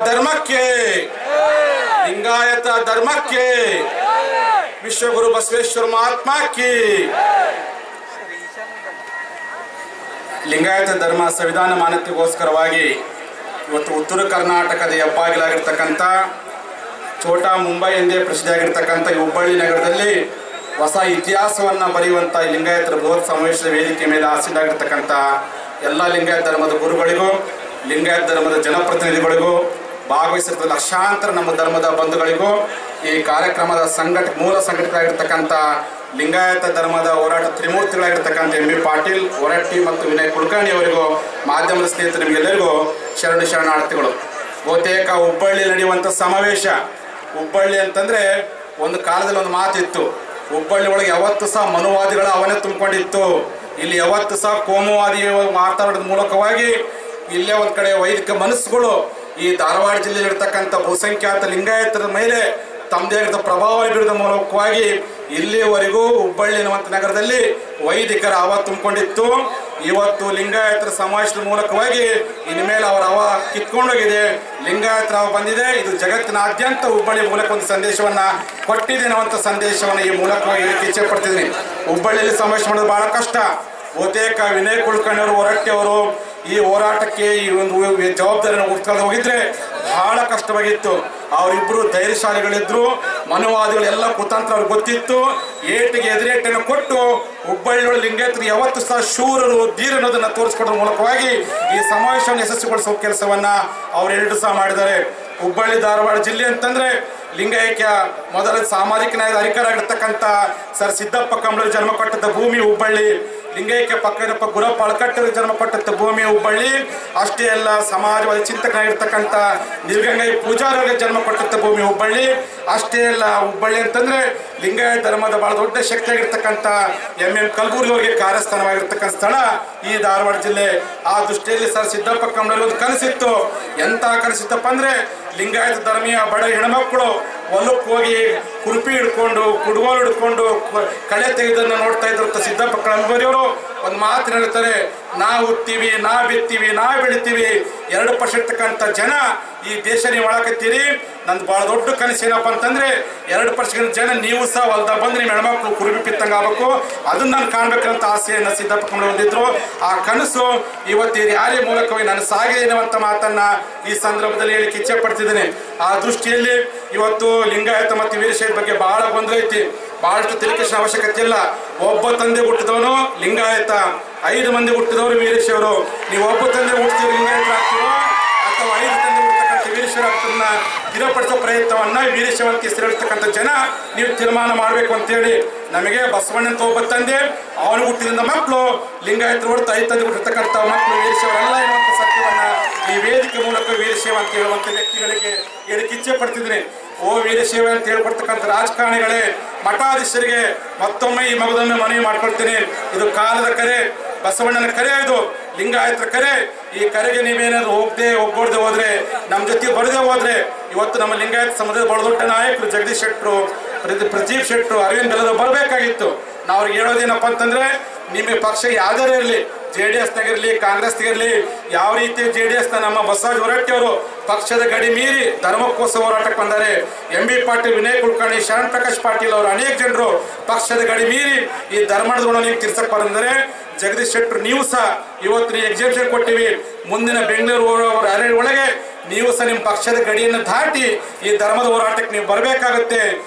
ಧರ್ಮಕ್ಕೆ ಲಿಂಗಾಯತ ಧರ್ಮಕ್ಕೆ ವಿಶ್ವಗುರು ಬಸವೇಶ್ವರ ಮಹಾತ್ಮ ಕಿ. ಲಿಂಗಾಯತ ಧರ್ಮ ಸಂವಿಧಾನ ಮಾನ್ಯತೆಗೋಸ್ಕರವಾಗಿ ಇವತ್ತು ಉತ್ತರ ಕರ್ನಾಟಕದ ಹೆಬ್ಬಾಗಿಲಾಗಿರ್ತಕ್ಕಂಥ ಛೋಟಾ ಮುಂಬೈ ಎಂದೇ ಪ್ರಸಿದ್ಧಿಯಾಗಿರ್ತಕ್ಕಂಥ ಹುಬ್ಬಳ್ಳಿ ನಗರದಲ್ಲಿ ಹೊಸ ಇತಿಹಾಸವನ್ನು ಬರೆಯುವಂಥ ಲಿಂಗಾಯತರ ಬೃಹತ್ ಸಮಾವೇಶದ ವೇದಿಕೆ ಮೇಲೆ ಆಸೀನಾಗಿರ್ತಕ್ಕಂಥ ಎಲ್ಲ ಲಿಂಗಾಯತ ಧರ್ಮದ ಗುರುಗಳಿಗೂ ಲಿಂಗಾಯತ ಧರ್ಮದ ಜನಪ್ರತಿನಿಧಿಗಳಿಗೂ ಭಾಗವಹಿಸಿದ ಲಕ್ಷಾಂತರ ನಮ್ಮ ಧರ್ಮದ ಬಂಧುಗಳಿಗೂ ಈ ಕಾರ್ಯಕ್ರಮದ ಮೂಲ ಸಂಘಟಕರಾಗಿರ್ತಕ್ಕಂಥ ಲಿಂಗಾಯತ ಧರ್ಮದ ಹೋರಾಟ ತ್ರಿಮೂರ್ತಿಗಳಾಗಿರ್ತಕ್ಕಂಥ ಎಂ.ಬಿ. ಪಾಟೀಲ್ ಹೊರಟ್ಟಿ ಮತ್ತು ವಿನಯ್ ಕುಲಕರ್ಣಿ ಅವರಿಗೂ ಮಾಧ್ಯಮದ ಸ್ನೇಹಿತರು ನಿಮಗೆಲ್ಲರಿಗೂ ಶರಣಾರ್ಥಿಗಳು. ಬಹುತೇಕ ಹುಬ್ಬಳ್ಳಿ ನಡೆಯುವಂಥ ಸಮಾವೇಶ. ಹುಬ್ಬಳ್ಳಿ ಅಂತಂದರೆ ಒಂದು ಕಾಲದಲ್ಲಿ ಒಂದು ಮಾತಿತ್ತು, ಹುಬ್ಬಳ್ಳಿ ಒಳಗೆ ಯಾವತ್ತೂ ಸಹ ಮನುವಾದಿಗಳ ಅವನೇ ತುಂಬಿಕೊಂಡಿತ್ತು. ಇಲ್ಲಿ ಯಾವತ್ತೂ ಸಹ ಕೋಮುವಾದಿ ಮಾತಾಡೋದ್ರ ಮೂಲಕವಾಗಿ ಇಲ್ಲೇ ಒಂದು ಕಡೆ ವೈದಿಕ ಮನಸ್ಸುಗಳು ಈ ಧಾರವಾಡ ಜಿಲ್ಲೆಯಲ್ಲಿರ್ತಕ್ಕಂಥ ಬಹುಸಂಖ್ಯಾತ ಲಿಂಗಾಯತರ ಮೇಲೆ ತಮ್ಮದೇ ಆಗಿದ್ದ ಪ್ರಭಾವ ಬೀರಿದ ಮೂಲಕವಾಗಿ ಇಲ್ಲಿವರೆಗೂ ಹುಬ್ಬಳ್ಳಿ ನಗರದಲ್ಲಿ ವೈದಿಕರ ಹವ ತುಂಬಿಕೊಂಡಿತ್ತು. ಇವತ್ತು ಲಿಂಗಾಯತರ ಸಮಾವೇಶದ ಮೂಲಕವಾಗಿ ಇನ್ಮೇಲೆ ಅವರ ಹವ ಕಿತ್ಕೊಂಡೋಗಿದೆ, ಲಿಂಗಾಯತರ ಹವ ಬಂದಿದೆ. ಇದು ಜಗತ್ತಿನಾದ್ಯಂತ ಹುಬ್ಬಳ್ಳಿ ಮೂಲಕ ಒಂದು ಸಂದೇಶವನ್ನು ಕೊಟ್ಟಿದೆ ಅನ್ನುವಂಥ ಸಂದೇಶವನ್ನು ಈ ಮೂಲಕವಾಗಿ ಇಚ್ಛೆ ಪಡ್ತಿದ್ದೀನಿ. ಹುಬ್ಬಳ್ಳಿಯಲ್ಲಿ ಸಮಾವೇಶ ಮಾಡೋದು ಬಹಳ ಕಷ್ಟ. ಬಹುತೇಕ ವಿನಯ್ ಕುಲಕರ್ಣಿ ಅವರು ಹೊರಟ್ಟಿ ಅವರು ಈ ಹೋರಾಟಕ್ಕೆ ಈ ಒಂದು ಜವಾಬ್ದಾರಿಯನ್ನು ಉತ್ಕೊಂಡು ಹೋಗಿದ್ರೆ ಬಹಳ ಕಷ್ಟವಾಗಿತ್ತು. ಅವರಿಬ್ಬರು ಧೈರ್ಯಶಾಲಿಗಳಿದ್ರು, ಮನುವಾದಿಗಳೆಲ್ಲ ಕುತಂತ್ರ ಅವ್ರಿಗೆ ಗೊತ್ತಿತ್ತು. ಏಟಿಗೆ ಎದುರೇಟನ್ನು ಕೊಟ್ಟು ಹುಬ್ಬಳ್ಳಿಯೊಳ ಲಿಂಗಾಯತರು ಯಾವತ್ತೂ ಸಹ ಶೂರರು ಧೀರ ಅನ್ನೋದನ್ನು ತೋರಿಸ್ಕೊಡೋದ್ರ ಮೂಲಕವಾಗಿ ಈ ಸಮಾವೇಶವನ್ನು ಯಶಸ್ವಿಗೊಳಿಸುವ ಕೆಲಸವನ್ನು ಅವರೆರಡು ಸಹ ಮಾಡಿದ್ದಾರೆ. ಹುಬ್ಬಳ್ಳಿ ಧಾರವಾಡ ಜಿಲ್ಲೆ ಅಂತಂದ್ರೆ ಲಿಂಗೈಕ್ಯ ಮೊದಲ ಸಾಮಾಜಿಕ ನ್ಯಾಯದ ಅಧಿಕಾರಿಯಾಗಿರ್ತಕ್ಕಂಥ ಸರ್ ಸಿದ್ದಪ್ಪ ಕಂಬಳಿ ಜನ್ಮ ಕೊಟ್ಟಂಥ ಭೂಮಿ ಹುಬ್ಬಳ್ಳಿ. ಲಿಂಗೈಕ್ಯ ಪಕ್ಕದಪ್ಪ ಗುರಪ್ಪ ಅಳಕಟ್ಟರಿಗೆ ಜನ್ಮ ಕೊಟ್ಟಂಥ ಭೂಮಿ ಹುಬ್ಬಳ್ಳಿ. ಅಷ್ಟೇ ಅಲ್ಲ, ಸಮಾಜವಾದಿ ಚಿಂತಕನಾಗಿರ್ತಕ್ಕಂಥ ನಿರ್ಗಂಗೈ ಪೂಜಾರಿಗೆ ಜನ್ಮ ಕೊಟ್ಟಂಥ ಭೂಮಿ ಹುಬ್ಬಳ್ಳಿ. ಅಷ್ಟೇ ಅಲ್ಲ, ಹುಬ್ಬಳ್ಳಿ ಅಂತಂದ್ರೆ ಲಿಂಗಾಯತ ಧರ್ಮದ ಬಹಳ ದೊಡ್ಡ ಶಕ್ತಿಯಾಗಿರ್ತಕ್ಕಂಥ ಎಂ ಕಲಬುರ್ಗಿ ಅವರಿಗೆ ಕಾರ್ಯಸ್ಥಾನವಾಗಿರ್ತಕ್ಕಂಥ ಸ್ಥಳ ಈ ಧಾರವಾಡ ಜಿಲ್ಲೆ. ಆ ದೃಷ್ಟಿಯಲ್ಲಿ ಸರ್ ಸಿದ್ದಪ್ಪ ಕಂಬಳಿ ಒಂದು ಕನಸಿತ್ತು. ಎಂತ ಕನಸಿತ್ತಪ್ಪ ಅಂದ್ರೆ ಲಿಂಗಾಯತ ಧರ್ಮೀಯ ಬಡ ಹೆಣ್ಮಕ್ಕಳು ಹೊಲಕ್ಕೆ ಹೋಗಿ ಕುರುಪಿ ಹಿಡ್ಕೊಂಡು ಕುಡುಗೋಲು ಹಿಡ್ಕೊಂಡು ಕಳೆ ತೆಗೆದನ್ನು ನೋಡ್ತಾ ಇದ್ರಂತ ಸಿದ್ದಪ್ಪ ಕಂಬಳಿಯವರು ಒಂದು ಮಾತು ಹೇಳ್ತಾರೆ, ನಾ ಹುತ್ತೀವಿ, ನಾ ಬಿತ್ತೀವಿ, ನಾ ಬೆಳಿತೀವಿ, 2% ಇರ್ತಕ್ಕಂಥ ಜನ ಈ ದೇಶ ನೀವು ಒಳಕತ್ತೀರಿ. ನಂದು ಭಾಳ ದೊಡ್ಡ ಕನಸು ಏನಪ್ಪ ಅಂತಂದ್ರೆ 2% ಜನ ನೀವು ಸಹ ಹೊಲ್ದಾಗ ಬಂದು ನಿಮ್ಮ ಹೆಣ್ಮಕ್ಳು ಕುರುಬಿ ಪಿತ್ತಂಗೆ ಆಗಬೇಕು, ಅದನ್ನ ನಾನು ಕಾಣ್ಬೇಕಂತ ಆಸೆಯನ್ನು ಸಿದ್ದಪ್ಪ ಕಂಬಳಿ ಹೊಂದಿದ್ರು. ಆ ಕನಸು ಇವತ್ತು ಈ ರ್ಯಾಲಿ ಮೂಲಕವಾಗಿ ನಾನು ಸಾಗಿದೆ ಎನ್ನುವಂಥ ಮಾತನ್ನ ಈ ಸಂದರ್ಭದಲ್ಲಿ ಹೇಳಿಕ್ಕೆ ಇಚ್ಛೆ ಪಡ್ತಿದ್ದೇನೆ. ಆ ದೃಷ್ಟಿಯಲ್ಲಿ ಇವತ್ತು ಲಿಂಗಾಯತ ಮತ್ತು ವೀರಶೈವ ಬಗ್ಗೆ ಬಹಳ ಗೊಂದಲ ಐತಿ. ಬಹಳಷ್ಟು ತಿರುಕೇಶನ ಅವಶ್ಯಕತೆ ಇಲ್ಲ. ಒಬ್ಬ ತಂದೆ ಹುಟ್ಟಿದವನು ಲಿಂಗಾಯತ, 5 ಮಂದಿ ಹುಟ್ಟಿದವರು ವೀರಶೈವರು. ನೀವು ಒಬ್ಬ ತಂದೆ ಹುಟ್ಟಿದ ಲಿಂಗಾಯತ ಆಗ್ತೀರೋ ಅಥವಾ 5 ತಂದೆ ಹುಟ್ಟತಕ್ಕಂಥ ವೀರಶೈವ ಆಗ್ತದನ್ನ ಸ್ಥಿರಪಡಿಸೋ ಪ್ರಯತ್ನವನ್ನ ವೀರಶೈವಕ್ಕೆ ಸ್ಥಿರಪಡಿಸ್ತಕ್ಕಂಥ ಜನ ನೀವು ತೀರ್ಮಾನ ಮಾಡಬೇಕು ಅಂತೇಳಿ ನಮಗೆ ಬಸವಣ್ಣನ ಒಬ್ಬ ತಂದೆ, ಅವನು ಹುಟ್ಟಿದ ಮಕ್ಕಳು ಲಿಂಗಾಯತರು ಹೊರತು 5 ತಂದೆ ಹುಟ್ಟಿರ್ತಕ್ಕಂಥ ಮಕ್ಕಳು ವೀರಶೈವರಲ್ಲ ಎನ್ನುವಂಥ ಸತ್ಯವನ್ನ ಈ ವೇದಿಕೆ ಮೂಲಕ ವೀರಶೈವ ಅಂತ ಹೇಳುವಂಥ ವ್ಯಕ್ತಿಗಳಿಗೆ ಹೇಳಿಕ್ಕೆ ಇಚ್ಛೆ ಪಡ್ತಿದ್ದೀನಿ. ಓ ವೀರಶೈವ ಅಂತ ಹೇಳ್ಕೊಡ್ತಕ್ಕಂಥ ರಾಜಕಾರಣಿಗಳೇ, ಮಠಾಧೀಶರಿಗೆ ಮತ್ತೊಮ್ಮೆ ಈ ಮಗದೊಮ್ಮೆ ಮನವಿ ಮಾಡ್ಕೊಳ್ತೀನಿ. ಇದು ಕಾಲದ ಕರೆ, ಬಸವಣ್ಣನ ಕರೆ, ಇದು ಲಿಂಗಾಯತರ ಕರೆ. ಈ ಕರೆಗೆ ನೀವೇನಾದ್ರು ಒಗ್ಗೂಡದೆ ಹೋದ್ರೆ, ನಮ್ಮ ಜೊತೆ ಬರದೆ ಹೋದ್ರೆ, ಇವತ್ತು ನಮ್ಮ ಲಿಂಗಾಯತ ಸಮಾಜದ ಬಹಳ ದೊಡ್ಡ ನಾಯಕರು ಜಗದೀಶ್ ಶೆಟ್ಟರು, ಪ್ರದೀಪ್ ಶೆಟ್ಟರು, ಅರವಿಂದ್ ಬೆಲ್ಲದ ಬರಬೇಕಾಗಿತ್ತು. ನಾವು ಅವ್ರಿಗೆ ಹೇಳೋದೇನಪ್ಪ ಅಂತಂದ್ರೆ, ನಿಮ್ಮ ಪಕ್ಷ ಯಾವ್ದಾರು ಇರಲಿ, JDSನಾಗಿರಲಿ ಕಾಂಗ್ರೆಸ್ನಾಗಿರಲಿ, ಯಾವ ರೀತಿ JDSನ ನಮ್ಮ ಬಸವರಾಜ ಹೊರಟ್ಟಿ ಅವರು ಪಕ್ಷದ ಗಡಿ ಮೀರಿ ಧರ್ಮಕ್ಕೋಸ್ಕರ ಹೋರಾಟಕ್ಕೆ ಬಂದರೆ, ಎಂ.ಬಿ. ಪಾಟೀಲ್, ವಿನಯ್ ಕುಲಕರ್ಣಿ, ಶರಣ್ ಪ್ರಕಾಶ್ ಪಾಟೀಲ್ ಅವರು ಅನೇಕ ಜನರು ಪಕ್ಷದ ಗಡಿ ಮೀರಿ ಈ ಧರ್ಮದ ಗುಣ ನೀವು ತಿರ್ಸಕ್ ಬಂದರೆ, ಜಗದೀಶ್ ಶೆಟ್ಟರು ನೀವು ಸಹ ಇವತ್ತು ನೀವು ಎಕ್ಸಿಬಿಷನ್ ಕೊಟ್ಟಿವಿ. ಮುಂದಿನ ಬೆಂಗಳೂರು ಅರಣ್ಯ ಒಳಗೆ ನೀವು ಸಹ ನಿಮ್ಮ ಪಕ್ಷದ ಗಡಿಯನ್ನು ದಾಟಿ ಈ ಧರ್ಮದ ಹೋರಾಟಕ್ಕೆ ನೀವು ಬರಬೇಕಾಗುತ್ತೆ.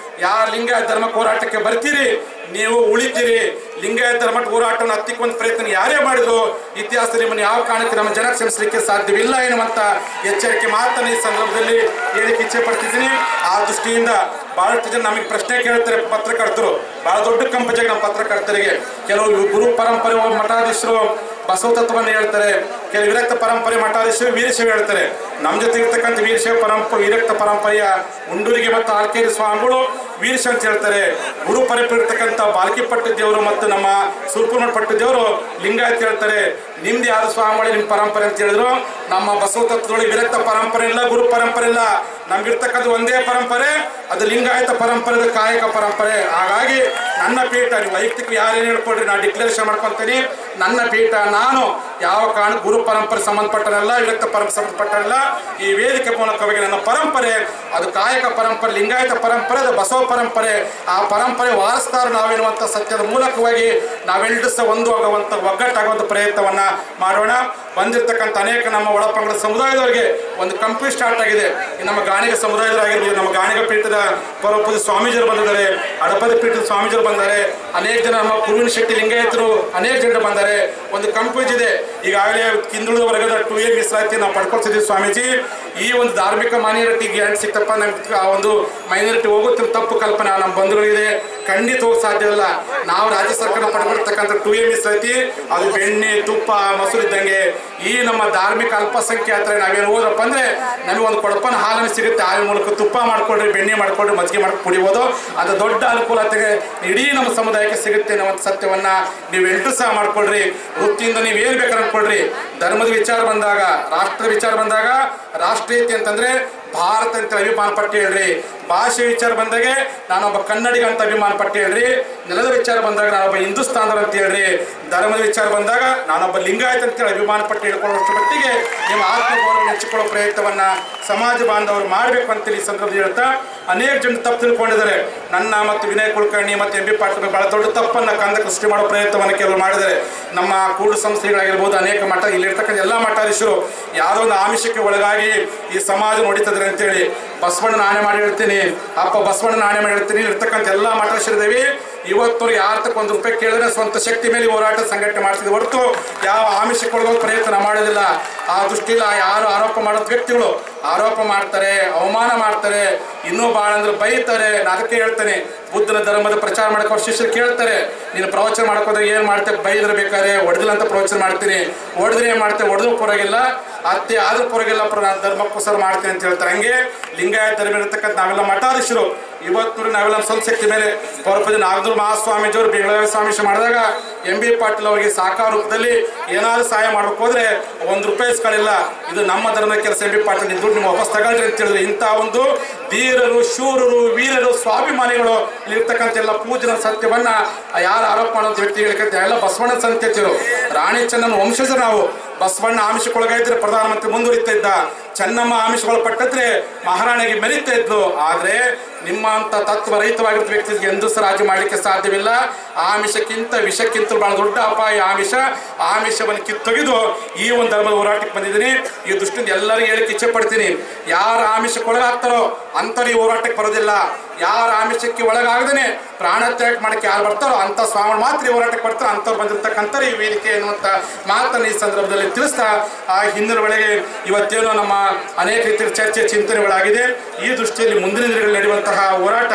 ಯಾರು ಲಿಂಗಾಯತ ಧರ್ಮಕ್ಕೆ ಹೋರಾಟಕ್ಕೆ ಬರ್ತೀರಿ ನೀವು ಉಳಿತೀರಿ. ಲಿಂಗಾಯತ ಧರ್ಮದ ಹೋರಾಟವನ್ನು ಹತ್ತಿಕ್ಕುವಂಥ ಪ್ರಯತ್ನ ಯಾರೇ ಮಾಡಿದ್ರು ಇತಿಹಾಸದಲ್ಲಿ ನಿಮ್ಮನ್ನು ಯಾವ ಕಾರಣಕ್ಕೆ ನಮ್ಮ ಜನ ಕ್ಷಮಿಸಲಿಕ್ಕೆ ಸಾಧ್ಯವಿಲ್ಲ ಎನ್ನುವಂಥ ಎಚ್ಚರಿಕೆ ಮಾತನ್ನು ಈ ಸಂದರ್ಭದಲ್ಲಿ ಹೇಳಿಕ್ಕೆ ಇಚ್ಛೆ ಪಡ್ತಿದ್ದೀನಿ. ಆ ದೃಷ್ಟಿಯಿಂದ ಬಹಳಷ್ಟು ಜನ ನಮಗೆ ಪ್ರಶ್ನೆ ಕೇಳ್ತಾರೆ ಪತ್ರಕರ್ತರು, ಬಹಳ ದೊಡ್ಡ ಕಂಪನಿಯಾಗಿ ನಮ್ಮ ಪತ್ರಕರ್ತರಿಗೆ. ಕೆಲವು ಗುರು ಪರಂಪರೆ ಮಠಾಧೀಶರು ಬಸವ ತತ್ವವನ್ನು ಹೇಳ್ತಾರೆ, ಕೆಲವು ವಿರಕ್ತ ಪರಂಪರೆ ಮಠಾಧೀಶರು ವೀರಶೈವ ಹೇಳ್ತಾರೆ. ನಮ್ಮ ಜೊತೆ ಇರ್ತಕ್ಕಂಥ ವೀರಶೈವ ವಿರಕ್ತ ಪರಂಪರೆಯ ಉಂಡೂರಿಗೆ ಮತ್ತು ಆಳ್ಕೇರಿ ಸ್ವಾಮಿಗಳು ವೀರಶೈವ ಅಂತ ಹೇಳ್ತಾರೆ. ಗುರು ಪರಂಪರೆ ಇರ್ತಕ್ಕಂಥ ಬಾಲ್ಕಿಪಟ್ಟು ದೇವರು ಮತ್ತು ನಮ್ಮ ಸುರ್ಪುರ್ಮಠ ಪಟ್ಟು ದೇವರು ಲಿಂಗಾಯತ ಹೇಳ್ತಾರೆ. ನಿಮ್ದು ಯಾವ್ದು ಸ್ವಾಮಿಗಳು ನಿಮ್ಮ ಪರಂಪರೆ ಅಂತ ಹೇಳಿದ್ರು. ನಮ್ಮ ಬಸವ ತತ್ವದೊಳಗೆ ವಿರಕ್ತ ಪರಂಪರೆ ಇಲ್ಲ, ಗುರು ಪರಂಪರೆ ಇಲ್ಲ. ನಮ್ಗಿರ್ತಕ್ಕಂಥ ಒಂದೇ ಪರಂಪರೆ, ಅದು ಲಿಂಗಾಯತ ಪರಂಪರೆ, ಕಾಯಕ ಪರಂಪರೆ. ಹಾಗಾಗಿ ನನ್ನ ಪೀಠ, ನೀವು ವೈಯಕ್ತಿಕ ಯಾರೇನು ಹೇಳ್ಕೊಡ್ರಿ, ನಾನು ಡಿಕ್ಲೇರೇಷನ್ ಮಾಡ್ಕೊತೀನಿ. ನನ್ನ ಪೀಠ, ನಾನು ಯಾವ ಕಾರಣ ಗುರು ಪರಂಪರೆ ಸಂಬಂಧಪಟ್ಟನಲ್ಲ, ವಿರಕ್ತ ಪರಂಪರೆ ಸಂಬಂಧಪಟ್ಟನಲ್ಲ. ಈ ವೇದಿಕೆ ಮೂಲಕವಾಗಿ ನನ್ನ ಪರಂಪರೆ ಅದು ಕಾಯಕ ಪರಂಪರೆ, ಲಿಂಗಾಯತ ಪರಂಪರೆ, ಅದು ಬಸವ ಪರಂಪರೆ. ಆ ಪರಂಪರೆ ವಾರಸ್ದಾರ ನಾವೆನ್ನುವಂಥ ಸತ್ಯದ ಮೂಲಕವಾಗಿ ನಾವೆಲ್ಲರೂ ಸಹ ಒಂದು ಆಗುವಂಥ ಒಗ್ಗಟ್ಟಾಗುವಂಥ ಪ್ರಯತ್ನವನ್ನ ಮಾಡೋಣ. ಬಂದಿರತಕ್ಕಂಥ ಅನೇಕ ನಮ್ಮ ಒಳಪಂಗಡ ಸಮುದಾಯದವರಿಗೆ ಒಂದು ಕಂಪನಿ ಸ್ಟಾರ್ಟ್ ಆಗಿದೆ. ನಮ್ಮ ಗಾಣಿಗ ಸಮುದಾಯದವರಾಗಿರ್ಬೋದು, ನಮ್ಮ ಗಾಣಿಗ ಪೀಠದ ಪರಪೂಜೆ ಸ್ವಾಮೀಜಿಯರು ಬಂದಿದ್ದಾರೆ, ಹಡಪದ ಪೀಠದ ಸ್ವಾಮೀಜಿಯರು ಬಂದ್ದಾರೆ, ಅನೇಕ ಜನ ನಮ್ಮ ಕುರುವಿನ ಶೆಟ್ಟಿ ಲಿಂಗಾಯತರು ಅನೇಕ ಜನರು ಬಂದ್ದಾರೆ. ಒಂದು ಕಂಪನಿ ಇದೆ. ಈಗಾಗಲೇ ಹಿಂದುಳಿದ ವರ್ಗದ 2A ಮೀಸಲಾತಿ ನಾವು ಪಡ್ಕೊಳ್ತಿದ್ದೀವಿ ಸ್ವಾಮೀಜಿ. ಈ ಒಂದು ಧಾರ್ಮಿಕ ಮೈನಾರಿಟಿ ಗ್ಯಾರಂಟಿ ಸಿಕ್ತಪ್ಪ, ನಮ್ಗೆ ಆ ಒಂದು ಮೈನಾರಿಟಿ ಹೋಗುತ್ತಿರೋ ತಪ್ಪು ಕಲ್ಪನೆ ನಮ್ಮ ಬಂಧುಗಳಿದೆ. ಖಂಡಿತ ಹೋಗಿ ಸಾಧ್ಯ ಇಲ್ಲ. ನಾವು ರಾಜ್ಯ ಸರ್ಕಾರ ಪಡ್ಕೊಳ್ತಕ್ಕಂಥ 2A ಮೀಸಲಾತಿ ಅದು ಬೆಣ್ಣೆ, ತುಪ್ಪ, ಮೊಸರು ಇದ್ದಂಗೆ. ಈ ನಮ್ಮ ಧಾರ್ಮಿಕ ಅಲ್ಪಸಂಖ್ಯಾತರ ನಾವೇನು ಹೋದ್ರಪ್ಪ ಅಂದ್ರೆ ನಮಗೆ ಒಂದು ಕೊಡಪನ ಹಾಲನ್ನು ಸಿಗುತ್ತೆ. ಹಾಲಿನ ಮೂಲಕ ತುಪ್ಪ ಮಾಡ್ಕೊಳ್ರಿ, ಬೆಣ್ಣೆ ಮಾಡ್ಕೊಳ್ರಿ, ಮಜ್ಜಿಗೆ ಮಾಡ್ಕೊಂಡು ಕುಡಿಬೋದು. ಅದು ದೊಡ್ಡ ಅನುಕೂಲತೆಗೆ ಇಡೀ ನಮ್ಮ ಸಮುದಾಯಕ್ಕೆ ಸಿಗುತ್ತೆ ಅನ್ನೋ ಒಂದು ಸತ್ಯವನ್ನ ನೀವೆಲ್ಲರೂ ಸಹ ಮಾಡ್ಕೊಳ್ರಿ. ವೃತ್ತಿಯಿಂದ ನೀವು ಏನ್ ಬೇಕಾದ್ರೆ ಅನ್ಕೊಳ್ರಿ. ಧರ್ಮದ ವಿಚಾರ ಬಂದಾಗ, ರಾಷ್ಟ್ರದ ವಿಚಾರ ಬಂದಾಗ, ರಾಷ್ಟ್ರೀಯತೆ ಅಂತಂದ್ರೆ ಭಾರತ ಅಂತ ಅಭಿಮಾನ ಪಟ್ಟು ಹೇಳ್ರಿ. ಭಾಷೆ ವಿಚಾರ ಬಂದಾಗೆ ನಾನೊಬ್ಬ ಕನ್ನಡಿಗ ಅಂತ ಅಭಿಮಾನ ಪಟ್ಟು ಹೇಳ್ರಿ. ನೆಲದ ವಿಚಾರ ಬಂದಾಗ ನಾನೊಬ್ಬ ಹಿಂದೂಸ್ತಾನದವ್ರು ಅಂತ ಹೇಳ್ರಿ. ಧರ್ಮದ ವಿಚಾರ ಬಂದಾಗ ನಾನೊಬ್ಬ ಲಿಂಗಾಯತ ಅಂತೇಳಿ ಅಭಿಮಾನ ಪಟ್ಟು ಹೇಳ್ಕೊಳ್ಳೋಷ್ಟು ಮಟ್ಟಿಗೆ ನಿಮ್ಮ ಆತ್ಮಗೌರವ ಹೆಚ್ಚಿಕೊಳ್ಳೋ ಪ್ರಯತ್ನವನ್ನ ಸಮಾಜ ಬಾಂಧವರು ಮಾಡಬೇಕು ಅಂತೇಳಿ ಈ ಸಂದರ್ಭದಲ್ಲಿ ಹೇಳ್ತಾ, ಅನೇಕ ಜನ ತಪ್ಪು ತಿಳ್ಕೊಂಡಿದ್ದಾರೆ. ನನ್ನ ಮತ್ತು ವಿನಯ್ ಕುಲಕರ್ಣಿ ಮತ್ತು MB ಪಾಟೀಲ್ ಬಹಳ ದೊಡ್ಡ ತಪ್ಪನ್ನ ಕಂದಕ ಸೃಷ್ಟಿ ಮಾಡೋ ಪ್ರಯತ್ನವನ್ನು ಕೆಲವರು ಮಾಡಿದ್ದಾರೆ. ನಮ್ಮ ಕೂಡು ಸಂಸ್ಥೆಗಳಾಗಿರ್ಬೋದು, ಅನೇಕ ಮಠ, ಇಲ್ಲಿರ್ತಕ್ಕಂಥ ಎಲ್ಲ ಮಠಾಧೀಶರು ಯಾವುದೋ ಒಂದು ಆಮಿಷಕ್ಕೆ ಒಳಗಾಗಿ ಈ ಸಮಾಜ ನೋಡಿತದ್ರೆ ಅಂತೇಳಿ ಬಸವಣ್ಣನ ಆಣೆ ಮಾಡಿ ಹೇಳ್ತೀನಿ, ಅಪ್ಪ ಬಸವಣ್ಣನ ಆಣೆ ಮಾಡಿ ಹೇಳ್ತೀನಿ. ಇರ್ತಕ್ಕಂಥ ಎಲ್ಲ ಮಠಾಧೀಶರಿದ್ದೇವೆ. ಇವತ್ತು ಯಾರ ತಕ್ಕ ₹1 ಕೇಳಿದ್ರೆ ಸ್ವಂತ ಶಕ್ತಿ ಮೇಲೆ ಹೋರಾಟ ಸಂಘಟನೆ ಮಾಡ್ತಿದ್ದೆ ಹೊರತು ಯಾವ ಆಮಿಷಕ್ಕೊಳಗೋ ಪ್ರಯತ್ನ ಮಾಡೋದಿಲ್ಲ. ಆ ದೃಷ್ಟಿಲ್ಲ ಯಾರು ಆರೋಪ ಮಾಡೋ ವ್ಯಕ್ತಿಗಳು ಆರೋಪ ಮಾಡ್ತಾರೆ, ಅವಮಾನ ಮಾಡ್ತಾರೆ, ಇನ್ನೂ ಭಾಳ ಅಂದ್ರೆ ಬೈತಾರೆ. ನಾನು ಅದಕ್ಕೆ ಹೇಳ್ತೇನೆ, ಬುದ್ಧನ ಧರ್ಮದ ಪ್ರಚಾರ ಮಾಡಕ್ಕೆ ಅವ್ರ ಶಿಷ್ಯರು ಕೇಳ್ತಾರೆ, ನೀನು ಪ್ರವಚನ ಮಾಡ್ಕೋದ್ರೆ ಏನು ಮಾಡ್ತೇವೆ, ಬೈದ್ರೆ ಬೇಕಾದ್ರೆ ಹೊಡೆದಿಲ್ಲ ಅಂತ ಪ್ರವಚನ ಮಾಡ್ತೀನಿ, ಹೊಡೆದ್ರೆ ಏನು ಮಾಡ್ತೇವೆ, ಹೊಡೆದ್ರೂ ಪರವಾಗಿಲ್ಲ, ಅತ್ತೆ ಆದ್ರೂ ಪರವಾಗಿಲ್ಲ, ನಾನು ಧರ್ಮಕ್ಕೋಸ್ಕರ ಮಾಡ್ತೀನಿ ಅಂತ ಹೇಳ್ತಾರೆ. ಹಂಗೆ ಲಿಂಗಾಯತ ಧರ್ಮ ಇರತಕ್ಕಂಥ ನಾವೆಲ್ಲ ಮಠಾಧೀಶರು ಇವತ್ತು ನಾವೆಲ್ಲ ಸ್ವಲ್ಪ ಶಕ್ತಿ ಮೇಲೆ ಪರಪೂಜೆ ನಾಗದೂರು ಮಹಾಸ್ವಾಮೀಜಿಯವರು ಬೆಂಗಳೂರು ಸ್ವಾಮೀಜಿ ಮಾಡಿದಾಗ MB ಪಾಟೀಲ್ ಅವರಿಗೆ ಸಾಕಾರ ರೂಪದಲ್ಲಿ ಏನಾದ್ರು ಸಹಾಯ ಮಾಡಬೇಕು ಹೋದ್ರೆ ₹1 ಇಸ್ಕೊಳ್ಳಿಲ್ಲ. ಇದು ನಮ್ಮ ಧರ್ಮದ ಕೆಲಸ. MB ಪಾಟೀಲ್ ದುಡ್ಡು ನಿಮ್ಮ ವಾಪಸ್ ತಗೊಳ್ರಿ ಅಂತ ಹೇಳಿದ್ರು. ಇಂಥ ಒಂದು ಧೀರರು, ಶೂರರು, ವೀರರು, ಸ್ವಾಭಿಮಾನಿಗಳು ಇರ್ತಕ್ಕಂಥ ಎಲ್ಲ ಪೂಜನ ಸತ್ಯವನ್ನ ಯಾರು ಆರೋಪ ಮಾಡುವಂಥ ವ್ಯಕ್ತಿಗಳಿಗೆ ಎಲ್ಲ ಬಸವಣ್ಣ ಸಂತತಿಯರು, ರಾಣಿ ಚೆನ್ನಮ್ಮ ವಂಶಜರು ನಾವು. ಬಸವಣ್ಣ ಆಮಿಷಕ್ಕೊಳಗಾಯಿದ್ರೆ ಪ್ರಧಾನಮಂತ್ರಿ ಮುಂದುವರಿತಾ ಇದ್ದ, ಚೆನ್ನಮ್ಮ ಆಮಿಷಗೊಳಪಟ್ಟಿದ್ರೆ ಮಹಾರಾಣಿಗೆ ಮೆರೀತಾ ಇದ್ಲು. ಆದ್ರೆ ನಿಮ್ಮಂತ ತತ್ವ ರಹಿತವಾಗಿರುವ ವ್ಯಕ್ತಿಗೆ ಎಂದೂ ಸಹ ರಾಜ್ಯ ಮಾಡಲಿಕ್ಕೆ ಸಾಧ್ಯವಿಲ್ಲ. ಆಮಿಷಕ್ಕಿಂತ ವಿಷಕ್ಕಿಂತ ಬಹಳ ದೊಡ್ಡ ಅಪಾಯ ಆಮಿಷವನ್ನು ಕಿತ್ತೊಗೆದು ಈ ಒಂದು ಧರ್ಮದ ಹೋರಾಟಕ್ಕೆ ಬಂದಿದ್ದೀನಿ. ಈ ದೃಷ್ಟಿಯಿಂದ ಎಲ್ಲರಿಗೂ ಹೇಳಿಕ್ಕೆ ಇಚ್ಛೆ ಪಡ್ತೀನಿ, ಯಾರು ಆಮಿಷಕ್ಕೊಳಗಾಗ್ತಾರೋ ಅಂಥವ್ರು ಈ ಹೋರಾಟಕ್ಕೆ ಬರೋದಿಲ್ಲ. ಯಾರು ಆಮಿಷಕ್ಕೆ ಒಳಗಾಗದೇನೆ ಪ್ರಾಣತ್ಯಾಗ ಮಾಡಕ್ಕೆ ಯಾರು ಬರ್ತಾರೋ ಅಂಥ ಸ್ವಾಮಿ ಮಾತ್ರ ಈ ಹೋರಾಟಕ್ಕೆ ಬರ್ತಾರೋ ಅಂಥವ್ರು ಬಂದಿರ್ತಕ್ಕಂಥ ಈ ವೇದಿಕೆ ಎನ್ನುವಂಥ ಮಾತನ್ನು ಈ ಸಂದರ್ಭದಲ್ಲಿ ತಿಳಿಸ್ತಾ, ಆ ಹಿನ್ನೆಲೆಗಳಿಗೆ ಇವತ್ತೇನು ನಮ್ಮ ಅನೇಕ ರೀತಿಯ ಚರ್ಚೆ ಚಿಂತನೆಗಳಾಗಿದೆ. ಈ ದೃಷ್ಟಿಯಲ್ಲಿ ಮುಂದಿನ ದಿನಗಳಲ್ಲಿ ನಡೆಯುವಂತಹ ಹೋರಾಟ,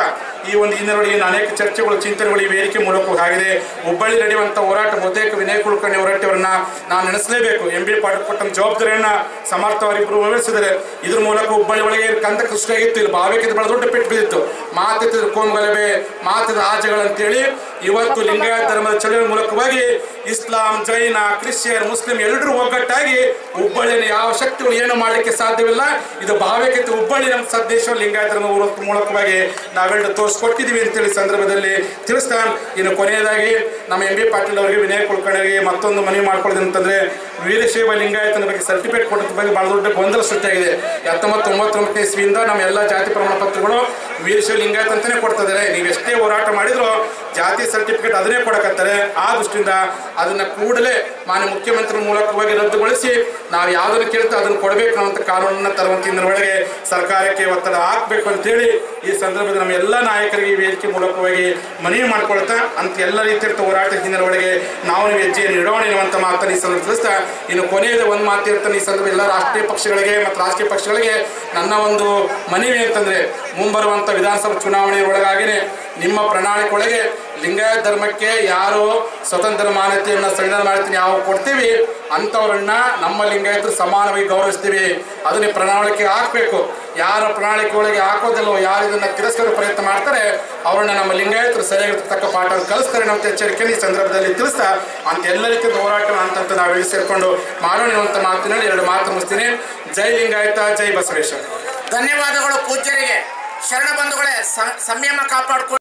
ಈ ಒಂದು ಹಿನ್ನೆಲೆಗಳಿಗೆ ಅನೇಕ ಚರ್ಚೆಗಳು, ಚಿಂತನೆಗಳು ಈ ವೇದಿಕೆ ಮೂಲಕವಾಗಿದೆ. ಹುಬ್ಬಳ್ಳಿ ನಡೆಯುವಂಥ ಹೋರಾಟ ಬಹುತೇಕ ವಿನಯ್ ಕುಲಕರ್ಣಿ ಹೋರಾಟವರನ್ನ ನಾವು ನೆನೆಸಲೇಬೇಕು. MB ಪಾಟೀಲ್ ಕೊಟ್ಟ ಜವಾಬ್ದಾರಿಯನ್ನ ಸಮರ್ಥವಾಗಿಬ್ಬರು ನಿರ್ವಹಿಸಿದರೆ ಇದ್ರ ಮೂಲಕ ಹುಬ್ಬಳ್ಳಿ ಒಳಗೆ ಕಂದಕ ಸೃಷ್ಟಿಯಾಗಿತ್ತು. ಇಲ್ಲಿ ಭಾವಕ್ಕೆ ಬಹಳ ದೊಡ್ಡ ಪೆಟ್ಟು ಬಿದ್ದಿತ್ತು. ಮಾತಿದ್ದ ಕೋಮುಗಲಭೆ, ಮಾತಿದ ಆಚೆಗಳಂತೇಳಿ ಇವತ್ತು ಲಿಂಗಾಯತ ಧರ್ಮದ ಚಳವಳಿ ಮೂಲಕವಾಗಿ ಇಸ್ಲಾಂ, ಜೈನ, ಕ್ರಿಶ್ಚಿಯನ್, ಮುಸ್ಲಿಂ ಎಲ್ಲರೂ ಒಗ್ಗಟ್ಟಾಗಿ ಹುಬ್ಬಳ್ಳಿಯನ್ನು ಯಾವ ಶಕ್ತಿಗಳು ಏನು ಮಾಡಲಿಕ್ಕೆ ಸಾಧ್ಯವಿಲ್ಲ. ಇದು ಭಾವಕ್ಕೆ ಹುಬ್ಬಳ್ಳಿ ನಮ್ಮ ಸಂದೇಶ ಲಿಂಗಾಯತ ಧರ್ಮದ ಮೂಲಕವಾಗಿ ನಾವೆಲ್ಲರೂ ತೋರಿಸ್ಕೊಟ್ಟಿದ್ದೀವಿ ಅಂತೇಳಿ ಸಂದರ್ಭದಲ್ಲಿ ತಿಳಿಸ್ತಾ, ಇನ್ನು ಕೊನೆಯದಾಗಿ ನಮ್ಮ MB ಪಾಟೀಲ್ ಅವರಿಗೆ, ವಿನಯ್ ಕುಲಕರ್ಣಿಗೆ ಮತ್ತೊಂದು ಮನವಿ ಮಾಡ್ಕೊಳ್ಳೋದು ಅಂತಂದ್ರೆ, ವೀರಶೈವ ಲಿಂಗಾಯತನ ಬಗ್ಗೆ ಸರ್ಟಿಫಿಕೇಟ್ ಕೊಡೋದ್ರ ಬಗ್ಗೆ ಬಹಳ ದೊಡ್ಡ ಗೊಂದಲ ಸೃಷ್ಟಿಯಾಗಿದೆ. 1999 ಇಸ್ವಿಯಿಂದ ನಮ್ಮ ಎಲ್ಲ ಜಾತಿ ಪ್ರಮಾಣ ಪತ್ರಗಳು ವೀರಶೈವ ಲಿಂಗಾಯತ ಅಂತಾನೆ ಕೊಡ್ತಾ ಇದ್ದಾರೆ. ನೀವು ಎಷ್ಟೇ ಹೋರಾಟ ಮಾಡಿದ್ರು ಜಾತಿ ಸರ್ಟಿಫಿಕೇಟ್ ಅದನ್ನೇ ಕೊಡಕತ್ತಾರೆ. ಆ ದೃಷ್ಟಿಯಿಂದ ಅದನ್ನ ಕೂಡಲೇ ಮಾನ್ಯ ಮುಖ್ಯಮಂತ್ರಿ ಮೂಲಕವಾಗಿ ರದ್ದುಗೊಳಿಸಿ ನಾವು ಯಾವುದನ್ನು ಕೇಳ್ತಾ ಅದನ್ನು ಕೊಡಬೇಕು ಅನ್ನುವಂಥ ಕಾನೂನನ್ನ ತರುವಂತ ಒಳಗೆ ಸರ್ಕಾರಕ್ಕೆ ಒತ್ತಡ ಹಾಕಬೇಕು ಅಂತೇಳಿ ಈ ಸಂದರ್ಭದಲ್ಲಿ ನಮ್ಮ ಎಲ್ಲ ನಾಯಕರಿಗೆ ಈ ವೇದಿಕೆ ಮೂಲಕವಾಗಿ ಮನವಿ ಮಾಡ್ಕೊಳ್ತಾ, ಅಂತ ಎಲ್ಲ ರೀತಿಯ ಹೋರಾಟ ಹಿನ್ನೆಲೆ ಒಳಗೆ ನಾವು ಹೆಜ್ಜೆಯನ್ನು ಇಡೋಣ ಎನ್ನುವಂಥ ಮಾತನ್ನು ಈ ಸಂದರ್ಭ ತಿಳಿಸ್ತಾ, ಇನ್ನು ಕೊನೆಯದ ಒಂದು ಮಾತು ಇರ್ತಾನೆ ಈ ಸಂದರ್ಭ ಎಲ್ಲ ರಾಷ್ಟ್ರೀಯ ಪಕ್ಷಗಳಿಗೆ ಮತ್ತು ರಾಜಕೀಯ ಪಕ್ಷಗಳಿಗೆ ನನ್ನ ಒಂದು ಮನವಿ ಅಂತಂದ್ರೆ, ಮುಂಬರುವಂಥ ವಿಧಾನಸಭಾ ಚುನಾವಣೆ ಒಳಗಾಗಿನೇ ನಿಮ್ಮ ಪ್ರಣಾಳಿಕೆ ಒಳಗೆ ಲಿಂಗಾಯತ ಧರ್ಮಕ್ಕೆ ಯಾರು ಸ್ವತಂತ್ರ ಮಾನ್ಯತೆಯನ್ನು ಸಂವಿಧಾನ ಮಾನ್ಯತೆಯನ್ನು ಯಾವ ಕೊಡ್ತೀವಿ ಅಂಥವ್ರನ್ನ ನಮ್ಮ ಲಿಂಗಾಯತರು ಸಮಾನವಾಗಿ ಗೌರವಿಸ್ತೀವಿ. ಅದನ್ನ ಪ್ರಣಾಳಿಕೆ ಹಾಕಬೇಕು. ಯಾರ ಪ್ರಣಾಳಿಕೆ ಒಳಗೆ ಹಾಕೋದಿಲ್ಲವೋ, ಯಾರು ಇದನ್ನ ತಿರಸ್ಕಾರ ಪ್ರಯತ್ನ ಮಾಡ್ತಾರೆ ಅವ್ರನ್ನ ನಮ್ಮ ಲಿಂಗಾಯತರು ಸರಿಯಾಗಿರ್ತಕ್ಕ ಪಾಠ ಕಲಿಸ್ತಾರೆ ಅಂತ ಎಚ್ಚರಿಕೆಯನ್ನು ಈ ಸಂದರ್ಭದಲ್ಲಿ ತಿಳಿಸ್ತಾ ಅಂತ ಎಲ್ಲ ರೀತಿಯ ಹೋರಾಟ ಅಂತ ನಾವು ಇಲ್ಲಿ ಸೇರ್ಕೊಂಡು ಮಾಡೋಣ ಅಂತ ಮಾತಿನಲ್ಲಿ 2 ಮಾತು ಮುಗಿಸ್ತೀನಿ. ಜೈ ಲಿಂಗಾಯತ, ಜೈ ಬಸವೇಶ್ವರ. ಧನ್ಯವಾದಗಳು ಪೂಜ್ಯರಿಗೆ. ಶರಣ ಬಂಧುಗಳೇ, ಸಂಯಮ ಕಾಪಾಡ್ಕೊಂಡು